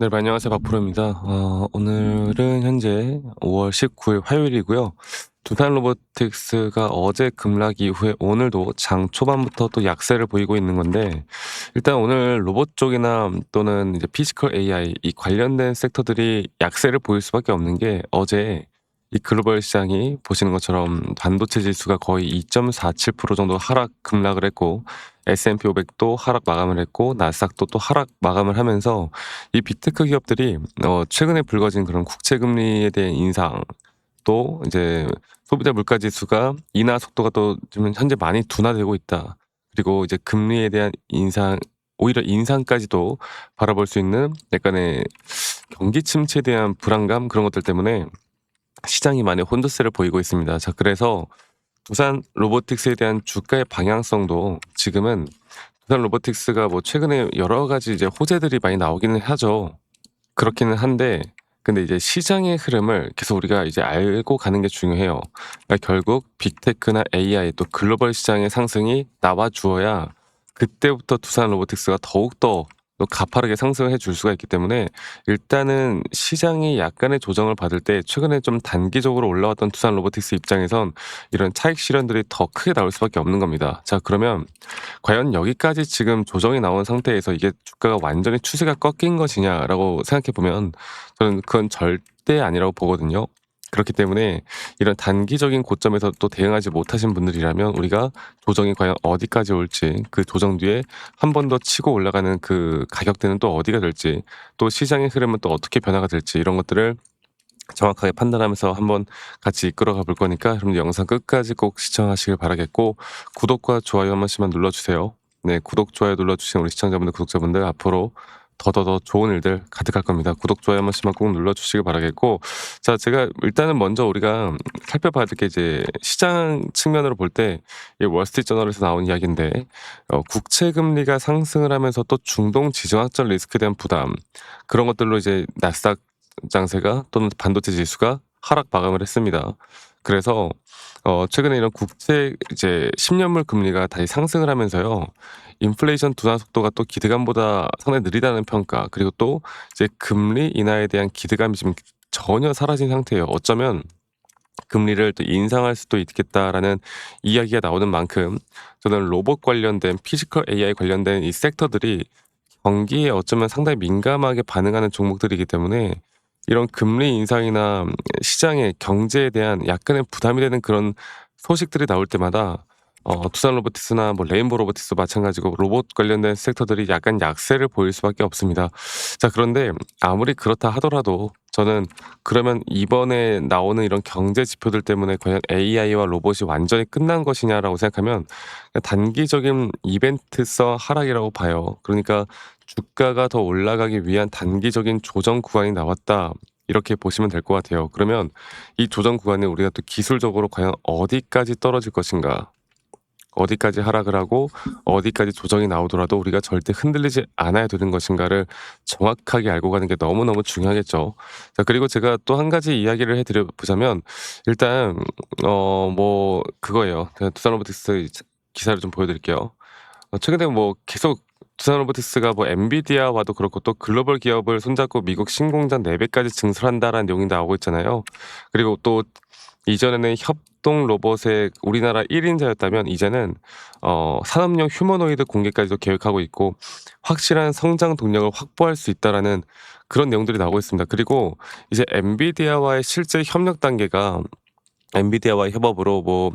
네, 안녕하세요. 박프로입니다. 오늘은 현재 5월 19일 화요일이고요. 두산 로보틱스가 어제 급락 이후에 오늘도 장 초반부터 또 약세를 보이고 있는 건데, 일단 오늘 로봇 쪽이나 또는 이제 피지컬 AI 이 관련된 섹터들이 약세를 보일 수밖에 없는 게, 어제 이 글로벌 시장이 보시는 것처럼 반도체 지수가 거의 2.47% 정도 하락 급락을 했고, S&P 500도 하락 마감을 했고, 나스닥도 또 하락 마감을 하면서 이 빅테크 기업들이 최근에 불거진 그런 국채 금리에 대한 인상, 또 이제 소비자 물가 지수가 인하 속도가 또 지금 현재 많이 둔화되고 있다. 그리고 이제 금리에 대한 인상, 오히려 인상까지도 바라볼 수 있는 약간의 경기 침체에 대한 불안감, 그런 것들 때문에 시장이 많이 혼조세를 보이고 있습니다. 자, 그래서 두산 로보틱스에 대한 주가의 방향성도 지금은, 두산 로보틱스가 뭐 최근에 여러 가지 이제 호재들이 많이 나오기는 하죠. 그렇기는 한데, 근데 이제 시장의 흐름을 계속 우리가 이제 알고 가는 게 중요해요. 그러니까 결국 빅테크나 AI 또 글로벌 시장의 상승이 나와 주어야 그때부터 두산 로보틱스가 더욱더 또 가파르게 상승을 해줄 수가 있기 때문에, 일단은 시장이 약간의 조정을 받을 때 최근에 좀 단기적으로 올라왔던 두산 로보틱스 입장에선 이런 차익 실현들이 더 크게 나올 수밖에 없는 겁니다. 자, 그러면 과연 여기까지 지금 조정이 나온 상태에서 이게 주가가 완전히 추세가 꺾인 것이냐라고 생각해 보면, 저는 그건 절대 아니라고 보거든요. 그렇기 때문에 이런 단기적인 고점에서 또 대응하지 못하신 분들이라면, 우리가 조정이 과연 어디까지 올지, 그 조정 뒤에 한 번 더 치고 올라가는 그 가격대는 또 어디가 될지, 또 시장의 흐름은 또 어떻게 변화가 될지, 이런 것들을 정확하게 판단하면서 한번 같이 이끌어가 볼 거니까, 여러분들 영상 끝까지 꼭 시청하시길 바라겠고, 구독과 좋아요 한 번씩만 눌러주세요. 네, 구독, 좋아요 눌러주신 우리 시청자분들, 구독자분들, 앞으로 더더더 좋은 일들 가득할 겁니다. 구독, 좋아요 한 번씩만 꼭 눌러주시길 바라겠고, 자, 제가 일단은 먼저 우리가 살펴봐야 될 게, 이제 시장 측면으로 볼 때 이 월스트리트저널에서 나온 이야기인데, 국채 금리가 상승을 하면서 또 중동 지정학적 리스크에 대한 부담, 그런 것들로 이제 나스닥 장세가 또는 반도체 지수가 하락 마감을 했습니다. 그래서 최근에 이런 국채 이제 10년물 금리가 다시 상승을 하면서요. 인플레이션 둔화 속도가 또 기대감보다 상당히 느리다는 평가, 그리고 또 이제 금리 인하에 대한 기대감이 지금 전혀 사라진 상태예요. 어쩌면 금리를 또 인상할 수도 있겠다라는 이야기가 나오는 만큼, 저는 로봇 관련된 피지컬 AI 관련된 이 섹터들이 경기에 어쩌면 상당히 민감하게 반응하는 종목들이기 때문에, 이런 금리 인상이나 시장의 경제에 대한 약간의 부담이 되는 그런 소식들이 나올 때마다 두산 로보틱스나 뭐 레인보우 로보틱스 마찬가지고 로봇 관련된 섹터들이 약간 약세를 보일 수밖에 없습니다. 자, 그런데 아무리 그렇다 하더라도 저는, 그러면 이번에 나오는 이런 경제 지표들 때문에 과연 AI와 로봇이 완전히 끝난 것이냐라고 생각하면, 단기적인 이벤트성 하락이라고 봐요. 그러니까 주가가 더 올라가기 위한 단기적인 조정 구간이 나왔다, 이렇게 보시면 될 것 같아요. 그러면 이 조정 구간에 우리가 또 기술적으로 과연 어디까지 떨어질 것인가, 어디까지 하락을 하고 어디까지 조정이 나오더라도 우리가 절대 흔들리지 않아야 되는 것인가를 정확하게 알고 가는 게 너무너무 중요하겠죠. 자, 그리고 제가 또 한 가지 이야기를 해드려 보자면, 일단 뭐 그거예요. 제가 두산 로보틱스 기사를 좀 보여드릴게요. 최근에 뭐 계속 두산 로보틱스가 뭐 엔비디아와도 그렇고, 또 글로벌 기업을 손잡고 미국 신공장 4배까지 증설한다라는 내용이 나오고 있잖아요. 그리고 또 이전에는 협동 로봇의 우리나라 1인자였다면, 이제는 산업용 휴머노이드 공개까지도 계획하고 있고, 확실한 성장 동력을 확보할 수 있다라는 그런 내용들이 나오고 있습니다. 그리고 이제 엔비디아와의 실제 협력 단계가, 엔비디아와의 협업으로 뭐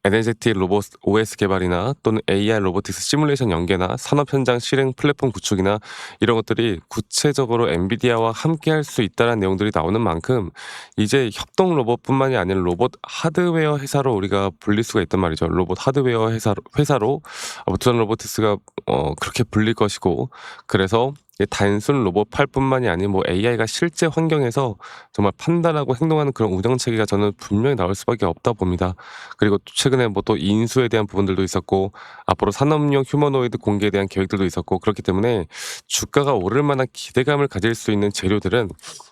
에너제틱 로봇 OS 개발이나 또는 AI 로보틱스 시뮬레이션 연계나 산업 현장 실행 플랫폼 구축이나, 이런 것들이 구체적으로 엔비디아와 함께 할 수 있다는 내용들이 나오는 만큼, 이제 협동 로봇뿐만이 아니라 로봇 하드웨어 회사로 우리가 불릴 수가 있단 말이죠. 로봇 하드웨어 회사로 두산 로보틱스가 그렇게 불릴 것이고, 그래서 단순 로봇 팔뿐만이 아닌 뭐 AI가 실제 환경에서 정말 판단하고 행동하는 그런 운영 체계가 저는 분명히 나올 수밖에 없다 봅니다. 그리고 또 최근에 뭐 또 인수에 대한 부분들도 있었고, 앞으로 산업용 휴머노이드 공개에 대한 계획들도 있었고, 그렇기 때문에 주가가 오를 만한 기대감을 가질 수 있는 재료들은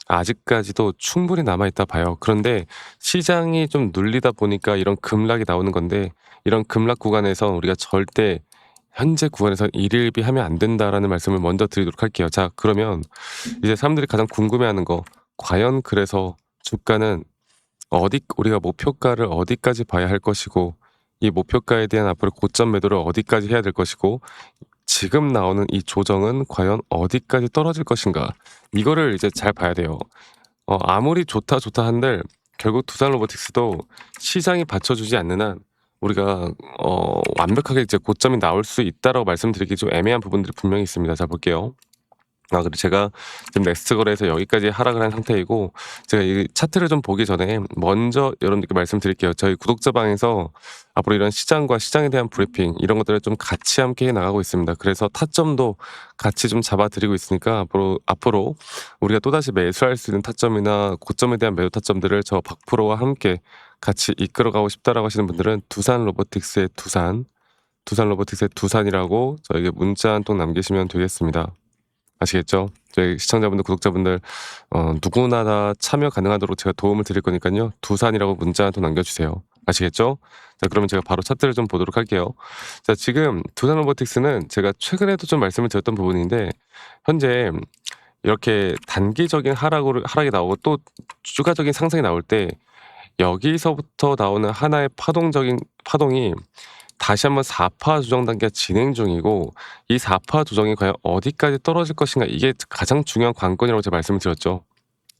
아직까지도 충분히 남아 있다 봐요. 그런데 시장이 좀 눌리다 보니까 이런 급락이 나오는 건데, 이런 급락 구간에서 우리가 절대 현재 구간에서 일일비하면 안 된다라는 말씀을 먼저 드리도록 할게요. 자, 그러면 이제 사람들이 가장 궁금해하는 거, 과연 그래서 주가는 우리가 목표가를 어디까지 봐야 할 것이고, 이 목표가에 대한 앞으로 고점 매도를 어디까지 해야 될 것이고, 지금 나오는 이 조정은 과연 어디까지 떨어질 것인가, 이거를 이제 잘 봐야 돼요. 아무리 좋다 좋다 한들 결국 두산 로보틱스도 시장이 받쳐주지 않는 한 우리가 완벽하게 이제 고점이 나올 수 있다라고 말씀드리기 좀 애매한 부분들이 분명히 있습니다. 자, 볼게요. 그리고 제가 지금 넥스트 거래에서 여기까지 하락을 한 상태이고, 제가 이 차트를 좀 보기 전에 먼저 여러분들께 말씀드릴게요. 저희 구독자 방에서 앞으로 이런 시장과 시장에 대한 브리핑, 이런 것들을 좀 같이 함께 해 나가고 있습니다. 그래서 타점도 같이 좀 잡아드리고 있으니까 앞으로 우리가 또다시 매수할 수 있는 타점이나 고점에 대한 매도 타점들을 저 박프로와 함께 같이 이끌어가고 싶다라고 하시는 분들은 두산 로보틱스의 두산 로보틱스의 두산이라고 저에게 문자 한 통 남기시면 되겠습니다. 아시겠죠? 저희 시청자분들, 구독자분들 누구나 다 참여 가능하도록 제가 도움을 드릴 거니까요. 두산이라고 문자 한 통 남겨주세요. 아시겠죠? 자, 그러면 제가 바로 차트를 좀 보도록 할게요. 자, 지금 두산 로보틱스는 제가 최근에도 좀 말씀을 드렸던 부분인데, 현재 이렇게 단기적인 하락이 나오고 또 추가적인 상승이 나올 때, 여기서부터 나오는 하나의 파동이 다시 한번 4파 조정 단계가 진행 중이고, 이 4파 조정이 과연 어디까지 떨어질 것인가, 이게 가장 중요한 관건이라고 제가 말씀을 드렸죠.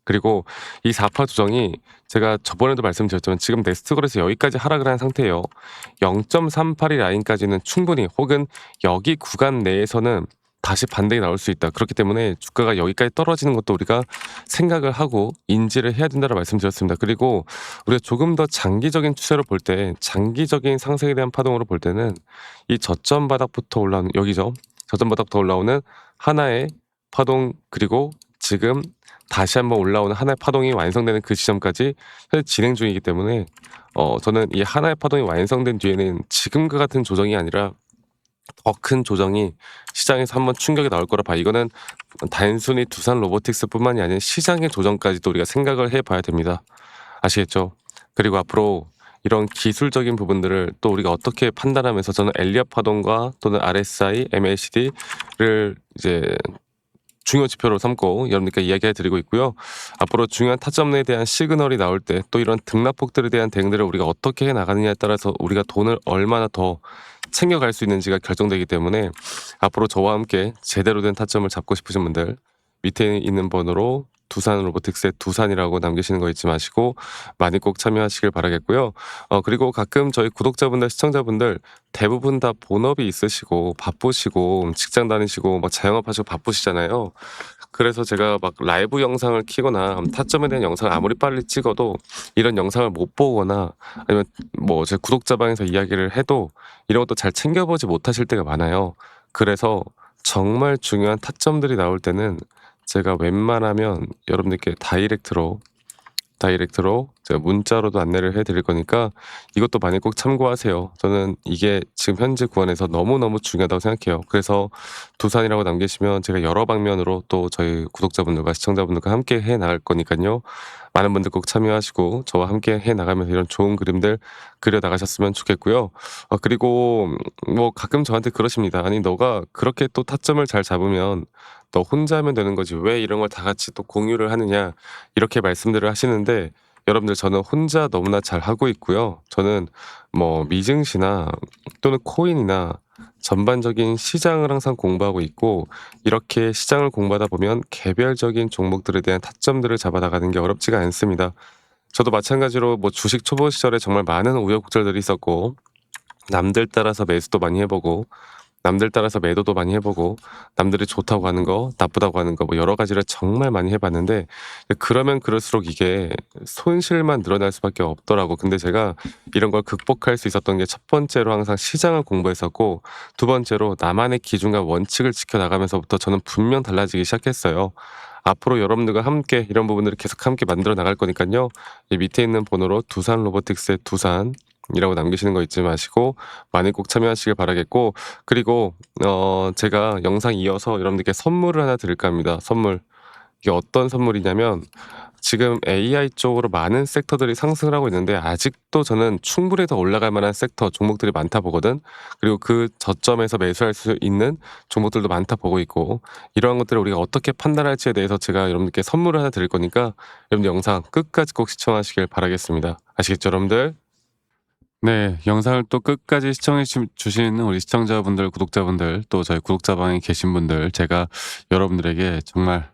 그리고 이 4파 조정이 제가 저번에도 말씀드렸지만 지금 넥스트걸에서 여기까지 하락을 한 상태예요. 0.382 라인까지는 충분히, 혹은 여기 구간 내에서는 다시 반등이 나올 수 있다. 그렇기 때문에 주가가 여기까지 떨어지는 것도 우리가 생각을 하고 인지를 해야 된다고 말씀드렸습니다. 그리고 우리가 조금 더 장기적인 추세로 볼 때, 장기적인 상승에 대한 파동으로 볼 때는 이 저점 바닥부터 올라오는, 여기죠. 저점 바닥부터 올라오는 하나의 파동, 그리고 지금 다시 한번 올라오는 하나의 파동이 완성되는 그 지점까지 현재 진행 중이기 때문에 저는 이 하나의 파동이 완성된 뒤에는 지금과 같은 조정이 아니라 더 큰 조정이 시장에서 한번 충격이 나올 거라 봐. 이거는 단순히 두산 로보틱스뿐만이 아닌 시장의 조정까지도 우리가 생각을 해봐야 됩니다. 아시겠죠? 그리고 앞으로 이런 기술적인 부분들을 또 우리가 어떻게 판단하면서, 저는 엘리엇 파동과 또는 RSI, MACD를 이제 중요 지표로 삼고 여러분들께 이야기해 드리고 있고요. 앞으로 중요한 타점에 대한 시그널이 나올 때, 또 이런 등락폭들에 대한 대응들을 우리가 어떻게 해 나가느냐에 따라서 우리가 돈을 얼마나 더 챙겨갈 수 있는지가 결정되기 때문에, 앞으로 저와 함께 제대로 된 타점을 잡고 싶으신 분들, 밑에 있는 번호로 두산 로보틱스의 두산이라고 남기시는 거 잊지 마시고 많이 꼭 참여하시길 바라겠고요. 그리고 가끔 저희 구독자분들, 시청자분들 대부분 다 본업이 있으시고 바쁘시고 직장 다니시고 막 자영업 하시고 바쁘시잖아요. 그래서 제가 막 라이브 영상을 키거나 타점에 대한 영상을 아무리 빨리 찍어도 이런 영상을 못 보거나, 아니면 뭐 제 구독자방에서 이야기를 해도 이런 것도 잘 챙겨보지 못하실 때가 많아요. 그래서 정말 중요한 타점들이 나올 때는 제가 웬만하면 여러분들께 다이렉트로 제가 문자로도 안내를 해 드릴 거니까 이것도 많이 꼭 참고하세요. 저는 이게 지금 현재 구간에서 너무너무 중요하다고 생각해요. 그래서 두산이라고 남기시면 제가 여러 방면으로 또 저희 구독자분들과 시청자분들과 함께 해 나갈 거니까요. 많은 분들 꼭 참여하시고 저와 함께 해 나가면서 이런 좋은 그림들 그려 나가셨으면 좋겠고요. 그리고 뭐 가끔 저한테 그러십니다. "아니 너가 그렇게 또 타점을 잘 잡으면 너 혼자 하면 되는 거지 왜 이런 걸 다 같이 또 공유를 하느냐." 이렇게 말씀들을 하시는데, 여러분들 저는 혼자 너무나 잘 하고 있고요. 저는 뭐 미증시나 또는 코인이나 전반적인 시장을 항상 공부하고 있고, 이렇게 시장을 공부하다 보면 개별적인 종목들에 대한 타점들을 잡아 나가는 게 어렵지가 않습니다. 저도 마찬가지로 뭐 주식 초보 시절에 정말 많은 우여곡절들이 있었고, 남들 따라서 매수도 많이 해보고, 남들 따라서 매도도 많이 해보고, 남들이 좋다고 하는 거, 나쁘다고 하는 거, 뭐 여러 가지를 정말 많이 해봤는데, 그러면 그럴수록 이게 손실만 늘어날 수밖에 없더라고. 근데 제가 이런 걸 극복할 수 있었던 게, 첫 번째로 항상 시장을 공부했었고, 두 번째로 나만의 기준과 원칙을 지켜나가면서부터 저는 분명 달라지기 시작했어요. 앞으로 여러분들과 함께 이런 부분들을 계속 함께 만들어 나갈 거니까요. 이 밑에 있는 번호로 두산 로보틱스의 두산이라고 남기시는 거 잊지 마시고 많이 꼭 참여하시길 바라겠고, 그리고 제가 영상 이어서 여러분들께 선물을 하나 드릴까 합니다. 선물. 이게 어떤 선물이냐면, 지금 AI 쪽으로 많은 섹터들이 상승을 하고 있는데 아직도 저는 충분히 더 올라갈 만한 섹터 종목들이 많다 보거든. 그리고 그 저점에서 매수할 수 있는 종목들도 많다 보고 있고 이러한 것들을 우리가 어떻게 판단할지에 대해서 제가 여러분들께 선물을 하나 드릴 거니까 여러분들 영상 끝까지 꼭 시청하시길 바라겠습니다. 아시겠죠, 여러분들? 네. 영상을 또 끝까지 시청해 주신 우리 시청자분들, 구독자분들 또 저희 구독자방에 계신 분들 제가 여러분들에게 정말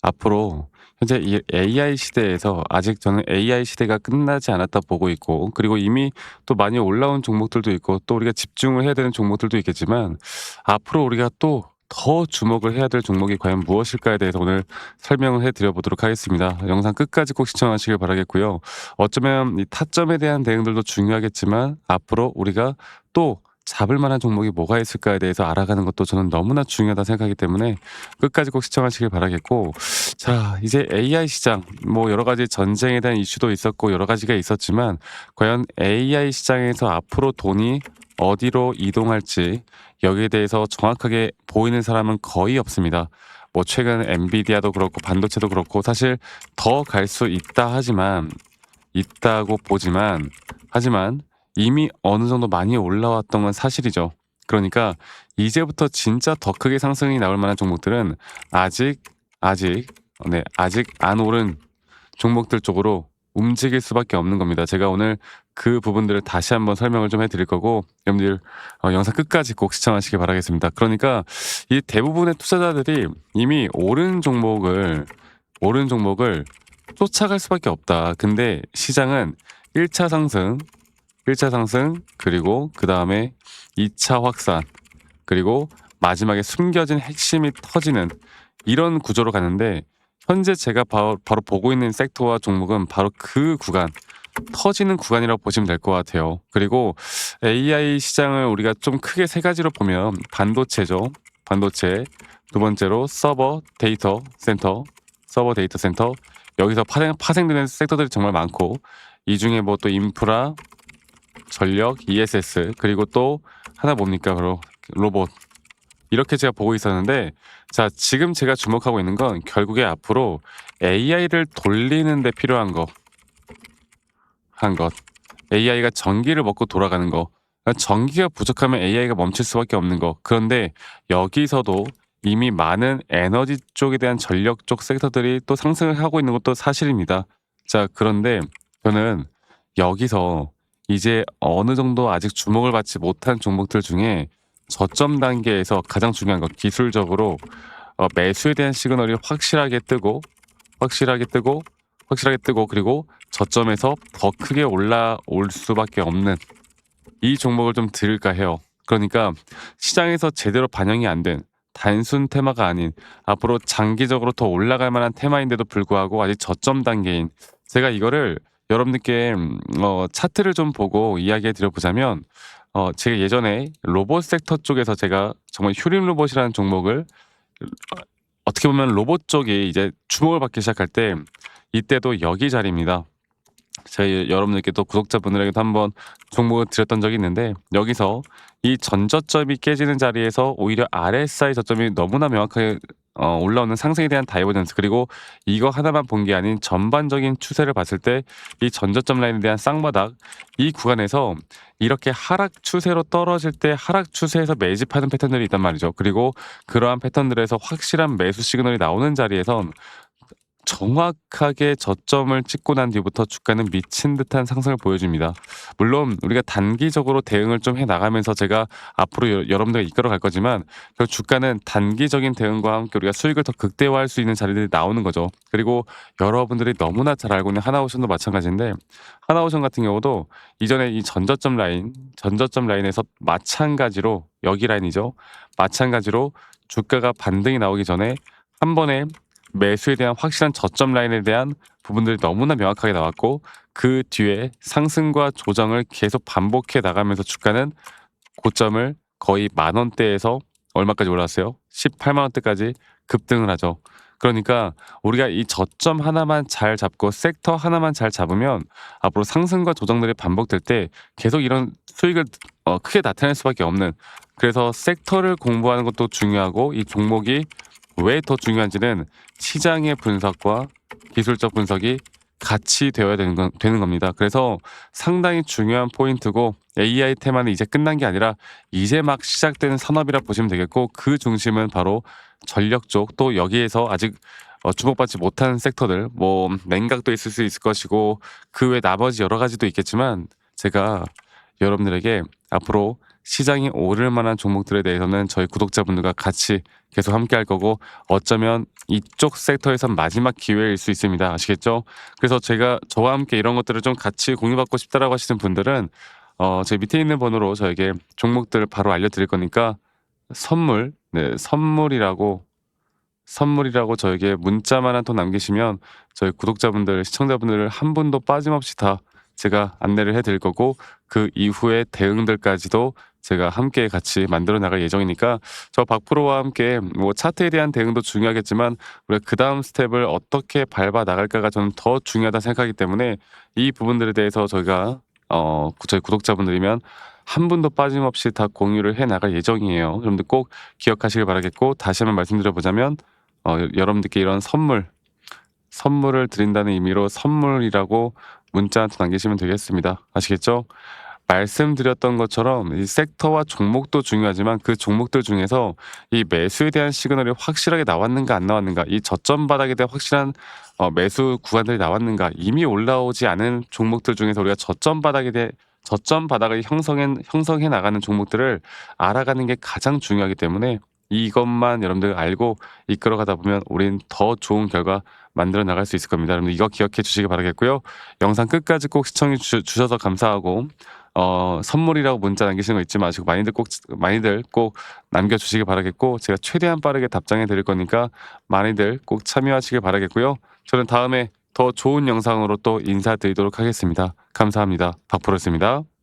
앞으로 현재 이 AI 시대에서 아직 저는 AI 시대가 끝나지 않았다 보고 있고 그리고 이미 또 많이 올라온 종목들도 있고 또 우리가 집중을 해야 되는 종목들도 있겠지만 앞으로 우리가 또 더 주목을 해야 될 종목이 과연 무엇일까에 대해서 오늘 설명을 해 드려 보도록 하겠습니다. 영상 끝까지 꼭 시청하시길 바라겠고요. 어쩌면 이 타점에 대한 대응들도 중요하겠지만 앞으로 우리가 또 잡을 만한 종목이 뭐가 있을까에 대해서 알아가는 것도 저는 너무나 중요하다 생각하기 때문에 끝까지 꼭 시청하시길 바라겠고 자 이제 AI 시장 뭐 여러 가지 전쟁에 대한 이슈도 있었고 여러 가지가 있었지만 과연 AI 시장에서 앞으로 돈이 어디로 이동할지 여기에 대해서 정확하게 보이는 사람은 거의 없습니다. 뭐 최근 엔비디아도 그렇고 반도체도 그렇고 사실 더 갈 수 있다 하지만 있다고 보지만 하지만 이미 어느 정도 많이 올라왔던 건 사실이죠. 그러니까 이제부터 진짜 더 크게 상승이 나올 만한 종목들은 아직 아직 안 오른 종목들 쪽으로 움직일 수밖에 없는 겁니다. 제가 오늘 그 부분들을 다시 한번 설명을 좀 해 드릴 거고 여러분들 영상 끝까지 꼭 시청하시길 바라겠습니다. 그러니까 이 대부분의 투자자들이 이미 오른 종목을 쫓아갈 수밖에 없다. 근데 시장은 1차 상승, 1차 상승 그리고 그다음에 2차 확산 그리고 마지막에 숨겨진 핵심이 터지는 이런 구조로 가는데 현재 제가 바로 보고 있는 섹터와 종목은 바로 그 구간 터지는 구간이라고 보시면 될 것 같아요. 그리고 AI 시장을 우리가 좀 크게 세 가지로 보면 반도체죠. 반도체. 두 번째로 서버 데이터 센터. 여기서 파생되는 섹터들이 정말 많고 이 중에 뭐 또 인프라, 전력, ESS 그리고 또 하나 뭡니까? 바로 로봇. 이렇게 제가 보고 있었는데 자 지금 제가 주목하고 있는 건 결국에 앞으로 AI를 돌리는 데 필요한 것. AI가 전기를 먹고 돌아가는 거. 그러니까 전기가 부족하면 AI가 멈출 수밖에 없는 거. 그런데 여기서도 이미 많은 에너지 쪽에 대한 전력 쪽 섹터들이 또 상승을 하고 있는 것도 사실입니다. 자, 그런데 저는 여기서 이제 어느 정도 아직 주목을 받지 못한 종목들 중에 저점 단계에서 가장 중요한 것, 기술적으로 매수에 대한 시그널이 확실하게 뜨고 그리고 저점에서 더 크게 올라올 수밖에 없는 이 종목을 좀 들을까 해요. 그러니까 시장에서 제대로 반영이 안 된 단순 테마가 아닌 앞으로 장기적으로 더 올라갈 만한 테마인데도 불구하고 아직 저점 단계인 제가 이거를 여러분들께 차트를 좀 보고 이야기해 드려보자면 제가 예전에 로봇 섹터 쪽에서 제가 정말 휴림 로봇이라는 종목을 어떻게 보면 로봇 쪽이 이제 주목을 받기 시작할 때 이때도 여기 자리입니다. 저희 여러분들께 또 구독자분들에게도 한번 종목을 드렸던 적이 있는데 여기서 이 전저점이 깨지는 자리에서 오히려 RSI 저점이 너무나 명확하게 올라오는 상승에 대한 다이버전스 그리고 이거 하나만 본 게 아닌 전반적인 추세를 봤을 때 이 전저점 라인에 대한 쌍바닥 이 구간에서 이렇게 하락 추세로 떨어질 때 하락 추세에서 매집하는 패턴들이 있단 말이죠. 그리고 그러한 패턴들에서 확실한 매수 시그널이 나오는 자리에선 정확하게 저점을 찍고 난 뒤부터 주가는 미친 듯한 상승을 보여줍니다. 물론 우리가 단기적으로 대응을 좀 해나가면서 제가 앞으로 여러분들을 이끌어 갈 거지만 그 주가는 단기적인 대응과 함께 우리가 수익을 더 극대화할 수 있는 자리들이 나오는 거죠. 그리고 여러분들이 너무나 잘 알고 있는 하나오션도 마찬가지인데 하나오션 같은 경우도 이전에 이 전저점 라인에서 마찬가지로 여기 라인이죠. 마찬가지로 주가가 반등이 나오기 전에 한 번에 매수에 대한 확실한 저점 라인에 대한 부분들이 너무나 명확하게 나왔고 그 뒤에 상승과 조정을 계속 반복해 나가면서 주가는 고점을 거의 10,000원대에서 얼마까지 올랐어요? 18만원대까지 급등을 하죠. 그러니까 우리가 이 저점 하나만 잘 잡고 섹터 하나만 잘 잡으면 앞으로 상승과 조정들이 반복될 때 계속 이런 수익을 크게 나타낼 수밖에 없는 그래서 섹터를 공부하는 것도 중요하고 이 종목이 왜 더 중요한지는 시장의 분석과 기술적 분석이 같이 되어야 되는 겁니다. 그래서 상당히 중요한 포인트고 AI 테마는 이제 끝난 게 아니라 이제 막 시작되는 산업이라 보시면 되겠고 그 중심은 바로 전력 쪽 또 여기에서 아직 주목받지 못한 섹터들 뭐 냉각도 있을 수 있을 것이고 그 외 나머지 여러 가지도 있겠지만 제가 여러분들에게 앞으로 시장이 오를 만한 종목들에 대해서는 저희 구독자분들과 같이 계속 함께 할 거고 어쩌면 이쪽 섹터에선 마지막 기회일 수 있습니다. 아시겠죠? 그래서 제가 저와 함께 이런 것들을 좀 같이 공유받고 싶다라고 하시는 분들은 제 밑에 있는 번호로 저에게 종목들 바로 알려드릴 거니까 선물, 네, 선물이라고 저에게 문자만 한 통 남기시면 저희 구독자분들, 시청자분들 한 분도 빠짐없이 다 제가 안내를 해 드릴 거고 그 이후에 대응들까지도 제가 함께 같이 만들어 나갈 예정이니까 저 박프로와 함께 뭐 차트에 대한 대응도 중요하겠지만 우리가 그다음 스텝을 어떻게 밟아 나갈까가 저는 더 중요하다 생각하기 때문에 이 부분들에 대해서 저희가 저희 구독자분들이면 한 분도 빠짐없이 다 공유를 해 나갈 예정이에요. 여러분들 꼭 기억하시길 바라겠고 다시 한번 말씀드려 보자면 여러분들께 이런 선물을 드린다는 의미로 선물이라고 문자 한 통 남기시면 되겠습니다. 아시겠죠? 말씀드렸던 것처럼 이 섹터와 종목도 중요하지만 그 종목들 중에서 이 매수에 대한 시그널이 확실하게 나왔는가 안 나왔는가 이 저점 바닥에 대한 확실한 매수 구간들이 나왔는가 이미 올라오지 않은 종목들 중에서 우리가 저점 바닥을 형성해 나가는 종목들을 알아가는 게 가장 중요하기 때문에 이것만 여러분들 알고 이끌어가다 보면 우린 더 좋은 결과 만들어 나갈 수 있을 겁니다. 여러분들 이거 기억해 주시기 바라겠고요. 영상 끝까지 꼭 시청해 주셔서 감사하고 선물이라고 문자 남기시는 거 잊지 마시고 많이들 꼭 남겨주시기 바라겠고 제가 최대한 빠르게 답장해 드릴 거니까 많이들 꼭 참여하시길 바라겠고요. 저는 다음에 더 좋은 영상으로 또 인사드리도록 하겠습니다. 감사합니다. 박프로였습니다.